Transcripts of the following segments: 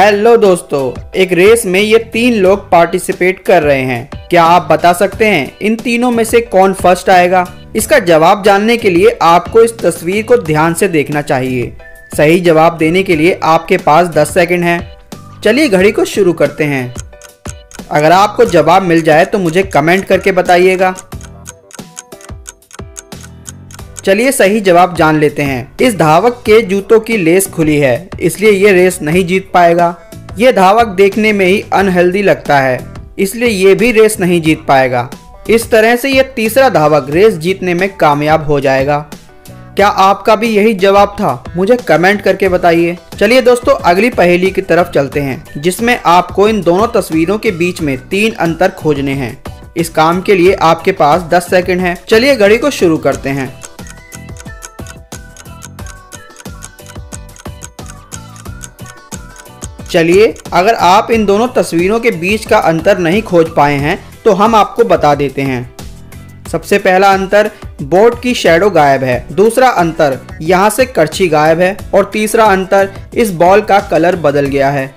Hello दोस्तों, एक race में ये 3 लोग पार्टिसिपेट कर रहे हैं। क्या आप बता सकते हैं इन तीनों में से कौन फर्स्ट आएगा? इसका जवाब जानने के लिए आपको इस तस्वीर को ध्यान से देखना चाहिए। सही जवाब देने के लिए आपके पास 10 सेकंड हैं। चलिए घड़ी को शुरू करते हैं। अगर आपको जवाब मिल जाए तो मुझे कमेंट करके बताइएगा। चलिए सही जवाब जान लेते हैं। इस धावक के जूतों की लेस खुली है, इसलिए ये रेस नहीं जीत पाएगा। ये धावक देखने में ही अनहेल्दी लगता है, इसलिए ये भी रेस नहीं जीत पाएगा। इस तरह से ये तीसरा धावक रेस जीतने में कामयाब हो जाएगा। क्या आपका भी यही जवाब था? मुझे कमेंट करके बताइए। चलिए दोस्तों, अगली पहेली की तरफ चलते हैं, जिसमें आपको इन दोनों तस्वीरों के बीच में 3 अंतर खोजने हैं। इस काम के लिए आपके पास 10 सेकंड हैं। चलिए घड़ी को शुरू करते हैं। चलिए, अगर आप इन दोनों तस्वीरों के बीच का अंतर नहीं खोज पाए हैं तो हम आपको बता देते हैं। सबसे पहला अंतर, बोर्ड की शैडो गायब है। दूसरा अंतर, यहाँ से करछी गायब है। और तीसरा अंतर, इस बॉल का कलर बदल गया है।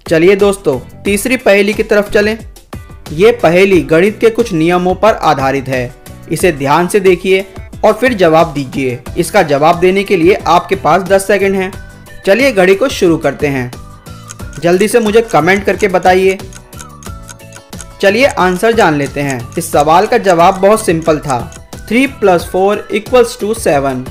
चलिए दोस्तों, तीसरी पहेली की तरफ चलें। ये पहेली गणित के कुछ नियमों पर आधारित है। इसे ध्यान से देखिए और फिर जवाब दीजिए। इसका जवाब देने के लिए आपके पास 10 सेकंड हैं। चलिए घड़ी को शुरू करते हैं। जल्दी से मुझे कमेंट करके बताइए। चलिए आंसर जान लेते हैं। इस सवाल का जवाब बहुत सिंपल था। 3 + 4 = 7।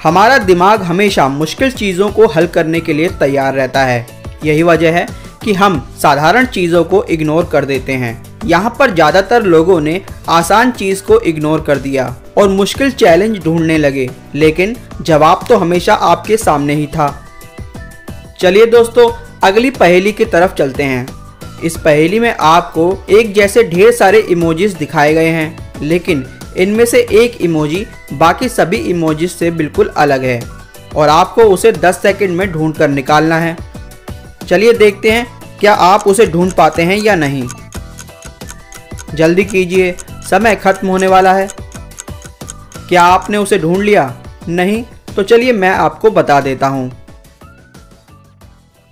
हमारा दिमाग हमेशा मुश्किल चीज़ों को हल करने के लिए तैयार रहता है। यही वजह है कि हम साधारण चीज़ों को इग्नोर कर देते हैं। यहाँ पर ज़्यादातर लोगों ने आसान चीज़ को इग्नोर कर दिया और मुश्किल चैलेंज ढूंढने लगे, लेकिन जवाब तो हमेशा आपके सामने ही था। चलिए दोस्तों, अगली पहेली की तरफ चलते हैं। इस पहेली में आपको एक जैसे ढेर सारे इमोजीज दिखाए गए हैं, लेकिन इनमें से एक इमोजी बाकी सभी इमोजीज से बिल्कुल अलग है और आपको उसे 10 सेकंड में ढूंढ कर निकालना है। चलिए देखते हैं क्या आप उसे ढूंढ पाते हैं या नहीं। जल्दी कीजिए, समय खत्म होने वाला है। क्या आपने उसे ढूंढ लिया? नहीं? तो चलिए मैं आपको बता देता हूँ।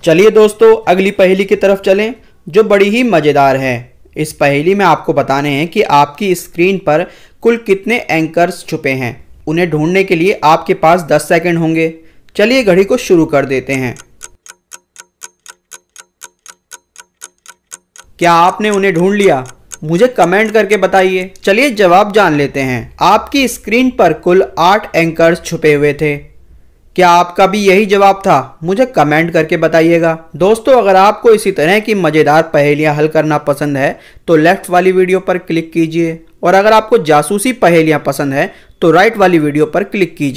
चलिए दोस्तों, अगली पहेली की तरफ चलें, जो बड़ी ही मज़ेदार है। इस पहेली में आपको बताने हैं कि आपकी स्क्रीन पर कुल कितने एंकर्स छुपे हैं। उन्हें ढूंढने के लिए आपके पास 10 सेकंड होंगे। चलिए घड़ी को शुरू कर देते हैं। क्या आपने उन्हें ढूंढ लिया? मुझे कमेंट करके बताइए। चलिए जवाब जान लेते हैं। आपकी स्क्रीन पर कुल 8 एंकर्स छुपे हुए थे। क्या आपका भी यही जवाब था? मुझे कमेंट करके बताइएगा। दोस्तों, अगर आपको इसी तरह की मज़ेदार पहेलियां हल करना पसंद है तो लेफ्ट वाली वीडियो पर क्लिक कीजिए, और अगर आपको जासूसी पहेलियां पसंद है तो राइट वाली वीडियो पर क्लिक कीजिए।